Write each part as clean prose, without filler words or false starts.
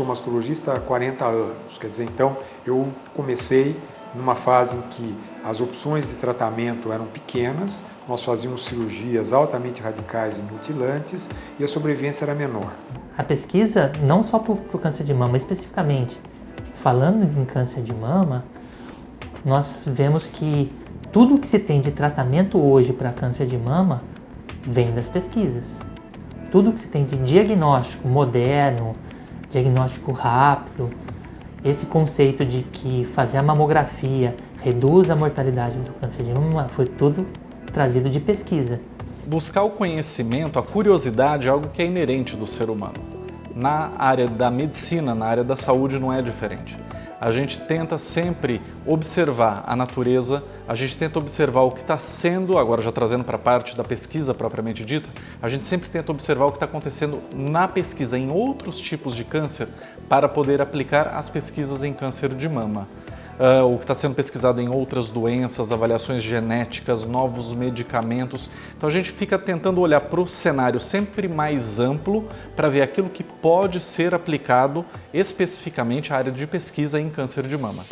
sou mastologista há 40 anos, quer dizer, então eu comecei numa fase em que as opções de tratamento eram pequenas, nós fazíamos cirurgias altamente radicais e mutilantes e a sobrevivência era menor. A pesquisa, não só para o câncer de mama, especificamente, falando em câncer de mama, nós vemos que tudo que se tem de tratamento hoje para câncer de mama vem das pesquisas. Tudo que se tem de diagnóstico moderno, diagnóstico rápido, esse conceito de que fazer a mamografia reduz a mortalidade do câncer de mama foi tudo trazido de pesquisa. Buscar o conhecimento, a curiosidade é algo que é inerente do ser humano. Na área da medicina, na área da saúde não é diferente. A gente tenta sempre observar a natureza, a gente tenta observar o que está sendo, agora já trazendo para a parte da pesquisa propriamente dita, a gente sempre tenta observar o que está acontecendo na pesquisa em outros tipos de câncer para poder aplicar as pesquisas em câncer de mama. O que está sendo pesquisado em outras doenças, avaliações genéticas, novos medicamentos. Então a gente fica tentando olhar para o cenário sempre mais amplo para ver aquilo que pode ser aplicado especificamente à área de pesquisa em câncer de mama.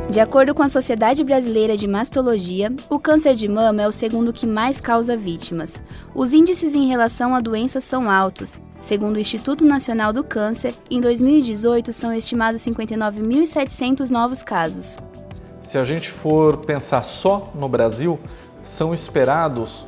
De acordo com a Sociedade Brasileira de Mastologia, o câncer de mama é o segundo que mais causa vítimas. Os índices em relação à doença são altos. Segundo o Instituto Nacional do Câncer, em 2018 são estimados 59.700 novos casos. Se a gente for pensar só no Brasil, são esperados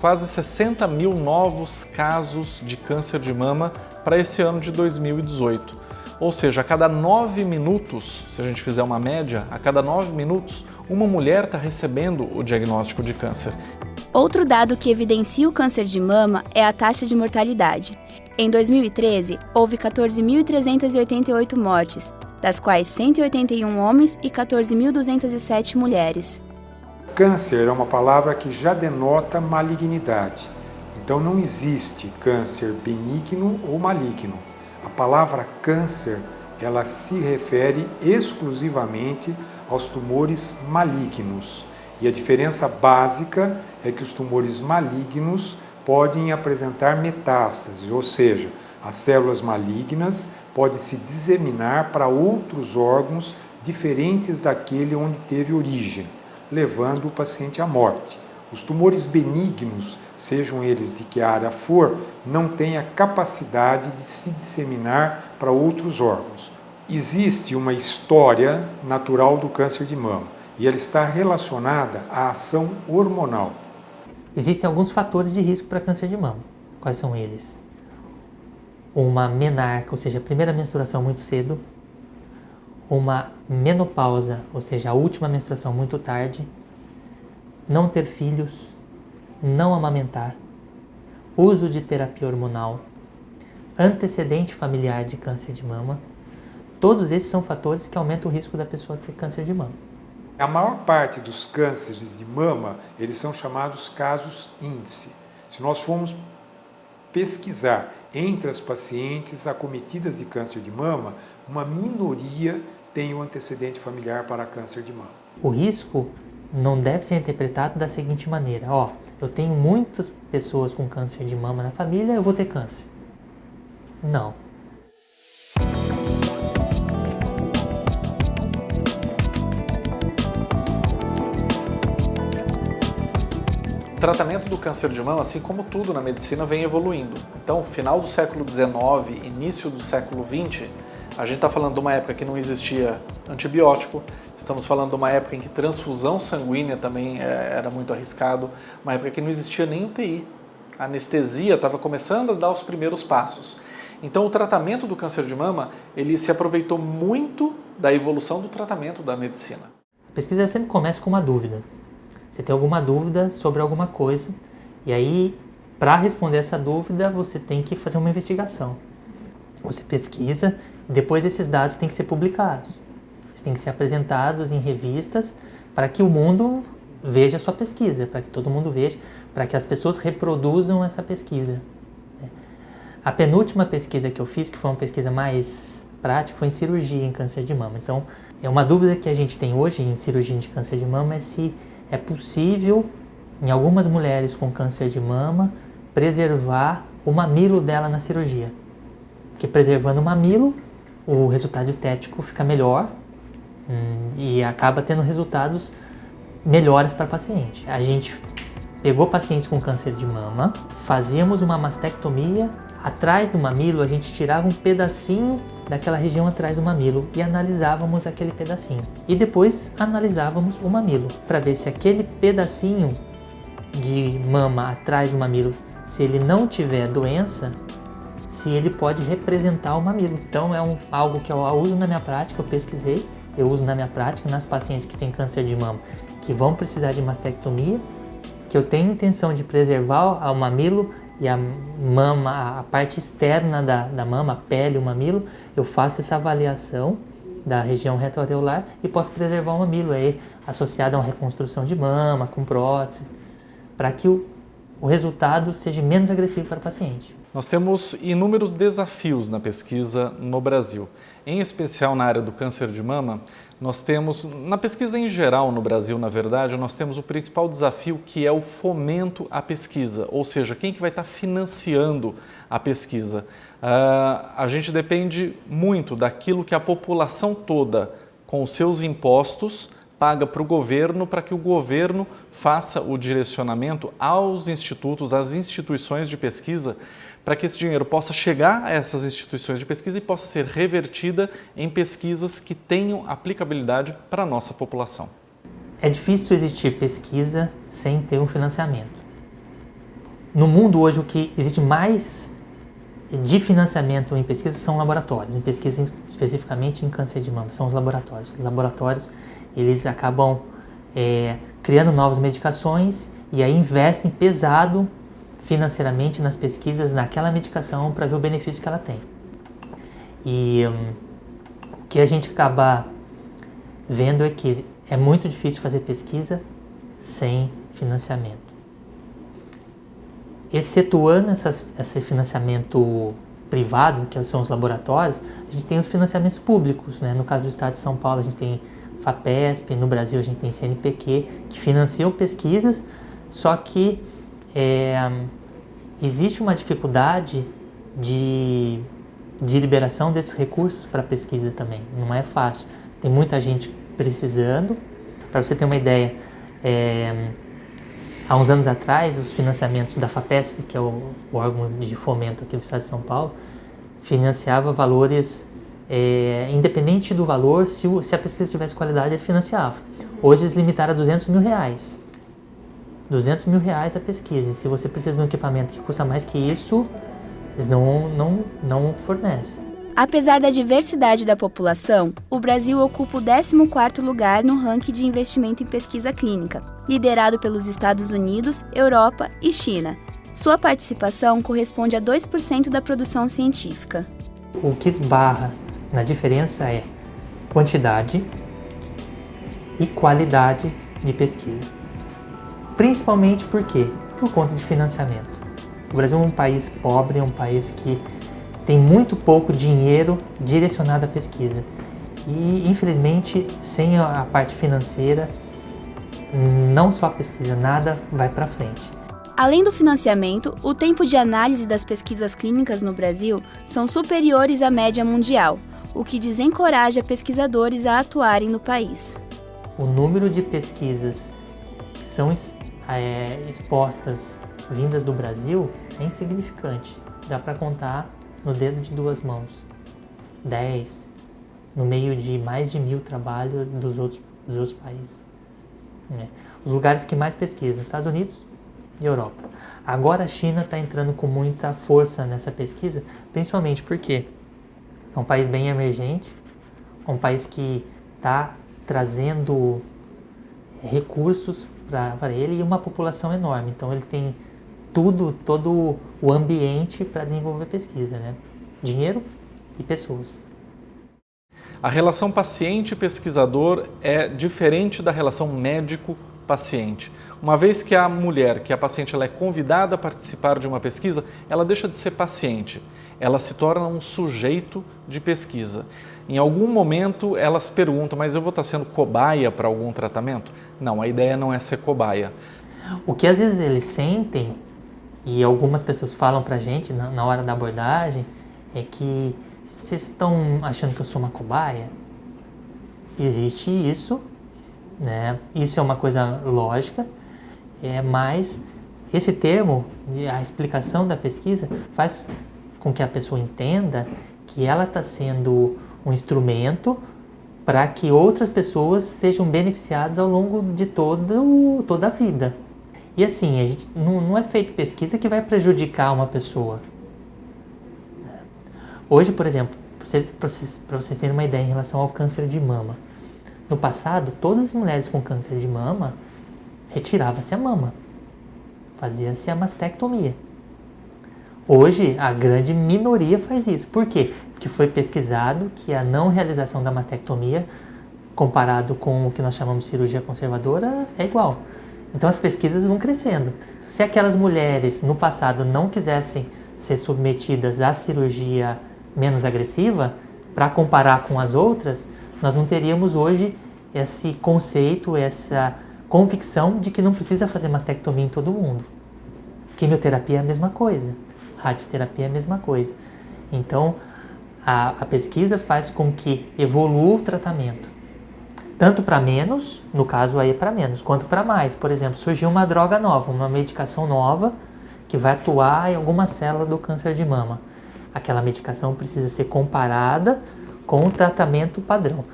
quase 60 mil novos casos de câncer de mama para esse ano de 2018. Ou seja, a cada 9 minutos, se a gente fizer uma média, a cada 9 minutos, uma mulher está recebendo o diagnóstico de câncer. Outro dado que evidencia o câncer de mama é a taxa de mortalidade. Em 2013, houve 14.388 mortes, das quais 181 homens e 14.207 mulheres. Câncer é uma palavra que já denota malignidade. Então não existe câncer benigno ou maligno. A palavra câncer, ela se refere exclusivamente aos tumores malignos. E a diferença básica é que os tumores malignos podem apresentar metástases, ou seja, as células malignas podem se disseminar para outros órgãos diferentes daquele onde teve origem, levando o paciente à morte. Os tumores benignos, sejam eles de que área for, não têm a capacidade de se disseminar para outros órgãos. Existe uma história natural do câncer de mama e ela está relacionada à ação hormonal. Existem alguns fatores de risco para câncer de mama. Quais são eles? Uma menarca, ou seja, a primeira menstruação muito cedo. Uma menopausa, ou seja, a última menstruação muito tarde. Não ter filhos, não amamentar, uso de terapia hormonal, antecedente familiar de câncer de mama, todos esses são fatores que aumentam o risco da pessoa ter câncer de mama. A maior parte dos cânceres de mama, eles são chamados casos índice. Se nós formos pesquisar entre as pacientes acometidas de câncer de mama, uma minoria tem um antecedente familiar para câncer de mama. O risco não deve ser interpretado da seguinte maneira: eu tenho muitas pessoas com câncer de mama na família, eu vou ter câncer. Não. O tratamento do câncer de mama, assim como tudo na medicina, vem evoluindo. Então, final do século XIX, início do século XX, a gente está falando de uma época que não existia antibiótico, estamos falando de uma época em que transfusão sanguínea também era muito arriscado, uma época que não existia nem UTI. A anestesia estava começando a dar os primeiros passos. Então o tratamento do câncer de mama, ele se aproveitou muito da evolução do tratamento da medicina. A pesquisa sempre começa com uma dúvida. Você tem alguma dúvida sobre alguma coisa, e aí, para responder essa dúvida, você tem que fazer uma investigação. Você pesquisa e depois esses dados têm que ser publicados. Eles têm que ser apresentados em revistas para que o mundo veja a sua pesquisa, para que todo mundo veja, para que as pessoas reproduzam essa pesquisa. A penúltima pesquisa que eu fiz, que foi uma pesquisa mais prática, foi em cirurgia em câncer de mama. Então, é uma dúvida que a gente tem hoje em cirurgia de câncer de mama é se é possível, em algumas mulheres com câncer de mama, preservar o mamilo dela na cirurgia. Porque preservando o mamilo, o resultado estético fica melhor e acaba tendo resultados melhores para a paciente. A gente pegou pacientes com câncer de mama, fazíamos uma mastectomia, atrás do mamilo a gente tirava um pedacinho daquela região atrás do mamilo e analisávamos aquele pedacinho. E depois analisávamos o mamilo para ver se aquele pedacinho de mama atrás do mamilo, se ele não tiver doença, se ele pode representar o mamilo. Então é algo que eu uso na minha prática, eu pesquisei, eu uso na minha prática nas pacientes que têm câncer de mama, que vão precisar de mastectomia, que eu tenho intenção de preservar o mamilo e a mama, a parte externa da mama, a pele, o mamilo, eu faço essa avaliação da região retroareolar e posso preservar o mamilo aí, associado a uma reconstrução de mama, com prótese, para que o resultado seja menos agressivo para o paciente. Nós temos inúmeros desafios na pesquisa no Brasil. Em especial na área do câncer de mama, nós temos, na pesquisa em geral no Brasil, na verdade, nós temos o principal desafio que é o fomento à pesquisa, ou seja, quem que vai estar financiando a pesquisa. A gente depende muito daquilo que a população toda, com os seus impostos, paga para o governo, para que o governo faça o direcionamento aos institutos, às instituições de pesquisa, para que esse dinheiro possa chegar a essas instituições de pesquisa e possa ser revertida em pesquisas que tenham aplicabilidade para a nossa população. É difícil existir pesquisa sem ter um financiamento. No mundo hoje, o que existe mais de financiamento em pesquisa são laboratórios, em pesquisa especificamente em câncer de mama, são os laboratórios. Os laboratórios, eles acabam criando novas medicações e aí investem pesado financeiramente nas pesquisas naquela medicação para ver o benefício que ela tem. E o que a gente acaba vendo é que é muito difícil fazer pesquisa sem financiamento. Excetuando esse financiamento privado, que são os laboratórios, a gente tem os financiamentos públicos, né? No caso do estado de São Paulo, a gente tem FAPESP, no Brasil a gente tem CNPq, que financiam pesquisas, só que existe uma dificuldade de liberação desses recursos para pesquisa também. Não é fácil. Tem muita gente precisando. Para você ter uma ideia, há uns anos atrás, os financiamentos da FAPESP, que é o órgão de fomento aqui do estado de São Paulo, financiava valores, independente do valor, se a pesquisa tivesse qualidade, ele financiava. Hoje eles limitaram a R$200 mil. R$200 mil a pesquisa. E se você precisa de um equipamento que custa mais que isso, não fornece. Apesar da diversidade da população, o Brasil ocupa o 14º lugar no ranking de investimento em pesquisa clínica, liderado pelos Estados Unidos, Europa e China. Sua participação corresponde a 2% da produção científica. O que esbarra na diferença é quantidade e qualidade de pesquisa. Principalmente por quê? Por conta de financiamento. O Brasil é um país pobre, é um país que tem muito pouco dinheiro direcionado à pesquisa. E, infelizmente, sem a parte financeira, não só a pesquisa, nada vai para frente. Além do financiamento, o tempo de análise das pesquisas clínicas no Brasil são superiores à média mundial, o que desencoraja pesquisadores a atuarem no país. O número de pesquisas que são expostas vindas do Brasil é insignificante. Dá para contar no dedo de duas mãos. 10, no meio de mais de 1.000 trabalhos dos outros países. Os lugares que mais pesquisam, Estados Unidos e Europa. Agora a China está entrando com muita força nessa pesquisa, principalmente porque é um país bem emergente, é um país que está trazendo recursos para ele e uma população enorme. Então ele tem todo o ambiente para desenvolver pesquisa, né? Dinheiro e pessoas. A relação paciente-pesquisador é diferente da relação médico-paciente. paciente. Uma vez que a mulher, que a paciente, ela é convidada a participar de uma pesquisa, ela deixa de ser paciente, ela se torna um sujeito de pesquisa. Em algum momento ela se pergunta, mas eu vou estar sendo cobaia para algum tratamento? Não, a ideia não é ser cobaia. O que às vezes eles sentem, e algumas pessoas falam pra gente na hora da abordagem, é que vocês estão achando que eu sou uma cobaia? Existe isso, né? Isso é uma coisa lógica, mas esse termo, a explicação da pesquisa, faz com que a pessoa entenda que ela está sendo um instrumento para que outras pessoas sejam beneficiadas ao longo de toda a vida. E assim, a gente não é feito pesquisa que vai prejudicar uma pessoa. Hoje, por exemplo, para vocês terem uma ideia em relação ao câncer de mama, no passado, todas as mulheres com câncer de mama, retirava-se a mama, fazia-se a mastectomia. Hoje, a grande minoria faz isso. Por quê? Porque foi pesquisado que a não realização da mastectomia, comparado com o que nós chamamos de cirurgia conservadora, é igual. Então as pesquisas vão crescendo. Se aquelas mulheres no passado não quisessem ser submetidas à cirurgia menos agressiva, para comparar com as outras, nós não teríamos hoje esse conceito, essa convicção de que não precisa fazer mastectomia em todo mundo. Quimioterapia é a mesma coisa, radioterapia é a mesma coisa. Então, a pesquisa faz com que evolua o tratamento, tanto para menos, no caso aí é para menos, quanto para mais. Por exemplo, surgiu uma droga nova, uma medicação nova que vai atuar em alguma célula do câncer de mama. Aquela medicação precisa ser comparada com o tratamento padrão.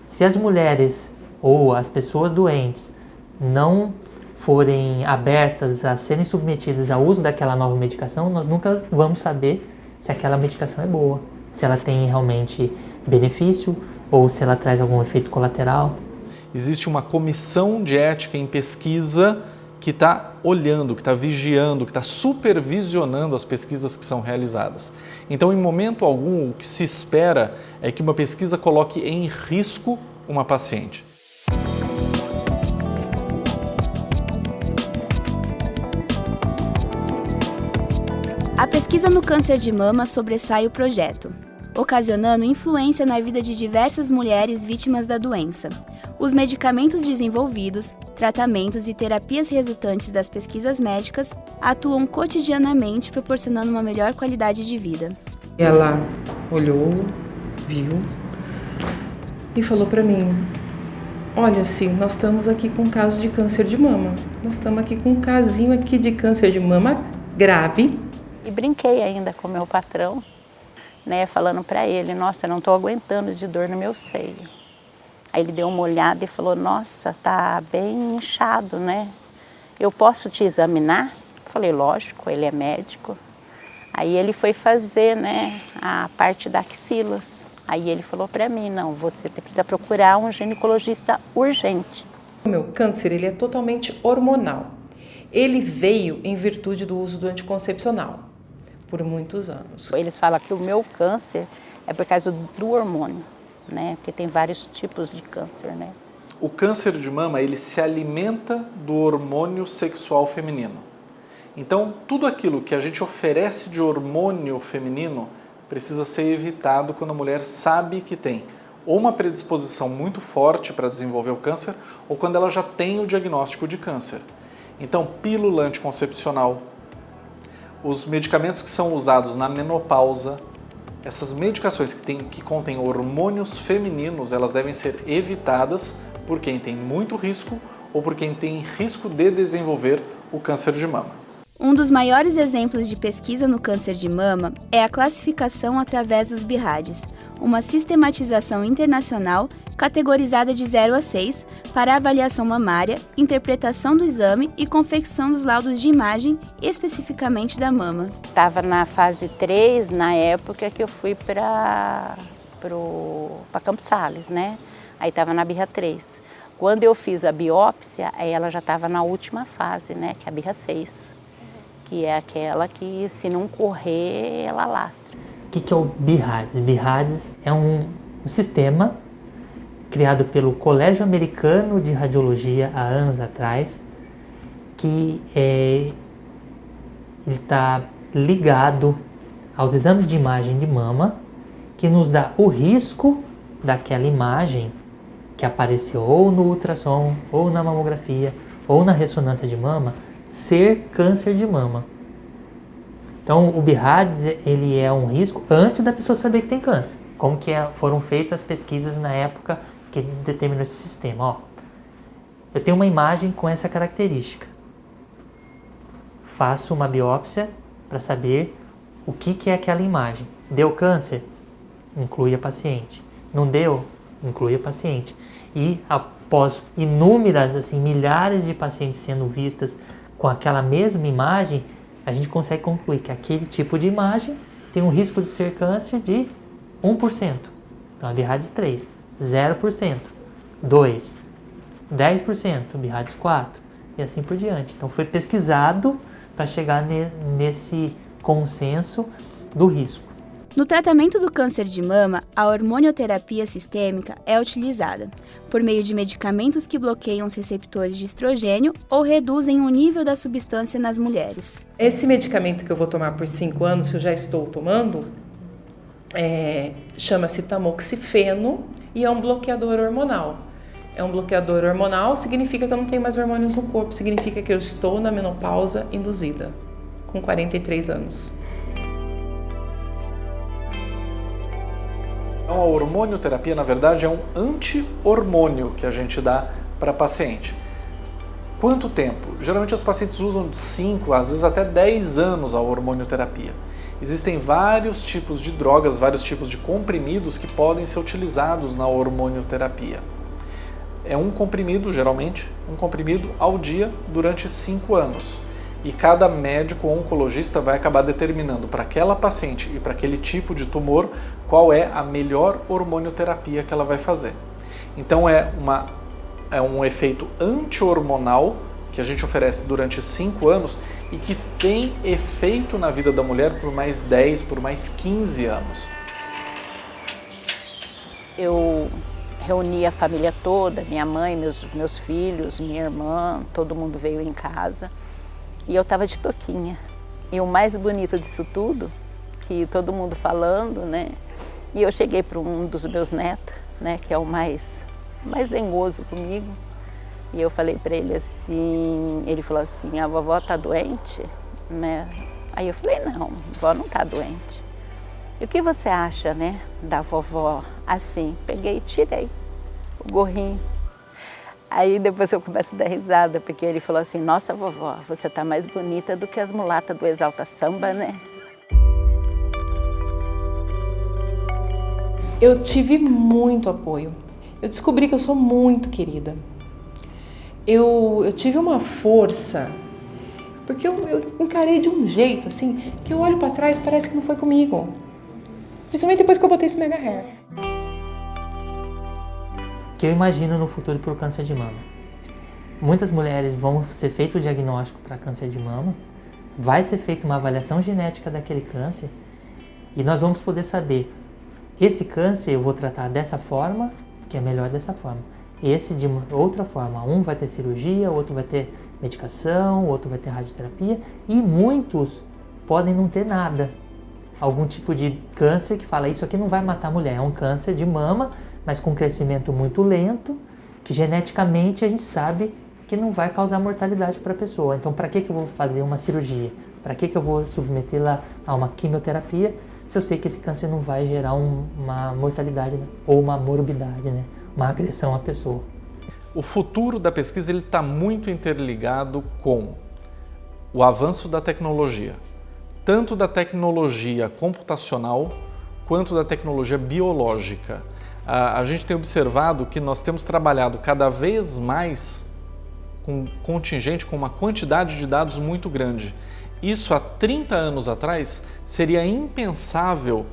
Se as mulheres ou as pessoas doentes não forem abertas a serem submetidas ao uso daquela nova medicação, nós nunca vamos saber se aquela medicação é boa, se ela tem realmente benefício ou se ela traz algum efeito colateral. Existe uma comissão de ética em pesquisa que está olhando, que está vigiando, que está supervisionando as pesquisas que são realizadas. Então, em momento algum, o que se espera é que uma pesquisa coloque em risco uma paciente. A pesquisa no câncer de mama sobressai o projeto, ocasionando influência na vida de diversas mulheres vítimas da doença. Os medicamentos desenvolvidos, tratamentos e terapias resultantes das pesquisas médicas atuam cotidianamente, proporcionando uma melhor qualidade de vida. Ela olhou, viu e falou para mim: olha, sim, nós estamos aqui com um caso de câncer de mama. Nós estamos aqui com um casinho aqui de câncer de mama grave. E brinquei ainda com o meu patrão, né, falando para ele: nossa, eu não estou aguentando de dor no meu seio. Aí ele deu uma olhada e falou: nossa, tá bem inchado, né? Eu posso te examinar? Eu falei: lógico, ele é médico. Aí ele foi fazer, né, a parte da axilas. Aí ele falou para mim: não, você precisa procurar um ginecologista urgente. O meu câncer, ele é totalmente hormonal. Ele veio em virtude do uso do anticoncepcional por muitos anos. Eles falam que o meu câncer é por causa do hormônio, né? Porque tem vários tipos de câncer, né? O câncer de mama, ele se alimenta do hormônio sexual feminino. Então, tudo aquilo que a gente oferece de hormônio feminino precisa ser evitado quando a mulher sabe que tem ou uma predisposição muito forte para desenvolver o câncer ou quando ela já tem o diagnóstico de câncer. Então, pílula anticoncepcional, os medicamentos que são usados na menopausa, essas medicações que contêm hormônios femininos, elas devem ser evitadas por quem tem muito risco ou por quem tem risco de desenvolver o câncer de mama. Um dos maiores exemplos de pesquisa no câncer de mama é a classificação através dos BIRADs, uma sistematização internacional categorizada de 0 a 6 para avaliação mamária, interpretação do exame e confecção dos laudos de imagem, especificamente da mama. Estava na fase 3, na época que eu fui para Campos Sales, né? Aí estava na BIRRA 3. Quando eu fiz a biópsia, aí ela já estava na última fase, né? Que é a BIRRA 6. Que é aquela que, se não correr, ela lastra. O que é o BIRADS? BIRADS é um sistema criado pelo Colégio Americano de Radiologia há anos atrás, que ele está ligado aos exames de imagem de mama, que nos dá o risco daquela imagem que apareceu ou no ultrassom, ou na mamografia, ou na ressonância de mama, ser câncer de mama. Então, o BIRADS, ele é um risco antes da pessoa saber que tem câncer. Como que foram feitas as pesquisas na época que determinou esse sistema. Ó, eu tenho uma imagem com essa característica. Faço uma biópsia para saber o que é aquela imagem. Deu câncer? Inclui a paciente. Não deu? Inclui a paciente. E após inúmeras, assim, milhares de pacientes sendo vistas com aquela mesma imagem, a gente consegue concluir que aquele tipo de imagem tem um risco de ser câncer de 1%. Então, a BIRADS 3, 0%, 2%, 10%, BIRADS 4%, e assim por diante. Então, foi pesquisado para chegar nesse consenso do risco. No tratamento do câncer de mama, a hormonioterapia sistêmica é utilizada por meio de medicamentos que bloqueiam os receptores de estrogênio ou reduzem o nível da substância nas mulheres. Esse medicamento que eu vou tomar por 5 anos, que eu já estou tomando, chama-se tamoxifeno e é um bloqueador hormonal. É um bloqueador hormonal, significa que eu não tenho mais hormônios no corpo, significa que eu estou na menopausa induzida, com 43 anos. Então, a hormonioterapia, na verdade, é um anti-hormônio que a gente dá para a paciente. Quanto tempo? Geralmente os pacientes usam de 5, às vezes até 10 anos a hormonioterapia. Existem vários tipos de drogas, vários tipos de comprimidos que podem ser utilizados na hormonioterapia. É um comprimido, geralmente, um comprimido ao dia durante 5 anos. E cada médico ou oncologista vai acabar determinando para aquela paciente e para aquele tipo de tumor qual é a melhor hormonioterapia que ela vai fazer. Então é um efeito anti-hormonal que a gente oferece durante 5 anos e que tem efeito na vida da mulher por mais 10, por mais 15 anos. Eu reuni a família toda, minha mãe, meus filhos, minha irmã, todo mundo veio em casa. E eu estava de touquinha. E o mais bonito disso tudo, que todo mundo falando, né? E eu cheguei para um dos meus netos, né? Que é o mais dengoso comigo. E eu falei para ele assim, ele falou assim, a vovó tá doente, né? Aí eu falei, não, a vovó não tá doente. E o que você acha, né, da vovó assim? Peguei e tirei o gorrinho. Aí depois eu começo a dar risada, porque ele falou assim, nossa vovó, você tá mais bonita do que as mulatas do Exalta Samba, né? Eu tive muito apoio. Eu descobri que eu sou muito querida. Eu tive uma força, porque eu encarei de um jeito, assim, que eu olho para trás e parece que não foi comigo. Principalmente depois que eu botei esse mega hair. Que eu imagino no futuro para o câncer de mama. Muitas mulheres vão ser feito o diagnóstico para câncer de mama, vai ser feita uma avaliação genética daquele câncer e nós vamos poder saber, esse câncer eu vou tratar dessa forma, que é melhor dessa forma. Esse de outra forma, um vai ter cirurgia, outro vai ter medicação, outro vai ter radioterapia e muitos podem não ter nada. Algum tipo de câncer que fala, isso aqui não vai matar a mulher, é um câncer de mama, mas com crescimento muito lento, que geneticamente a gente sabe que não vai causar mortalidade para a pessoa. Então, para que eu vou fazer uma cirurgia? Para que eu vou submetê-la a uma quimioterapia se eu sei que esse câncer não vai gerar uma mortalidade, né? Ou uma morbidade, né? Uma agressão à pessoa? O futuro da pesquisa está muito interligado com o avanço da tecnologia, tanto da tecnologia computacional quanto da tecnologia biológica. A gente tem observado que nós temos trabalhado cada vez mais com um contingente, com uma quantidade de dados muito grande. Isso há 30 anos atrás seria impensável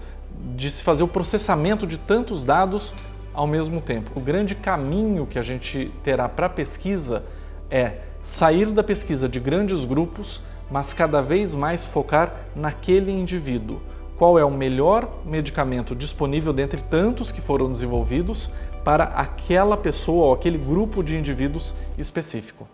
de se fazer o processamento de tantos dados ao mesmo tempo. O grande caminho que a gente terá para a pesquisa é sair da pesquisa de grandes grupos, mas cada vez mais focar naquele indivíduo. Qual é o melhor medicamento disponível dentre tantos que foram desenvolvidos para aquela pessoa ou aquele grupo de indivíduos específico.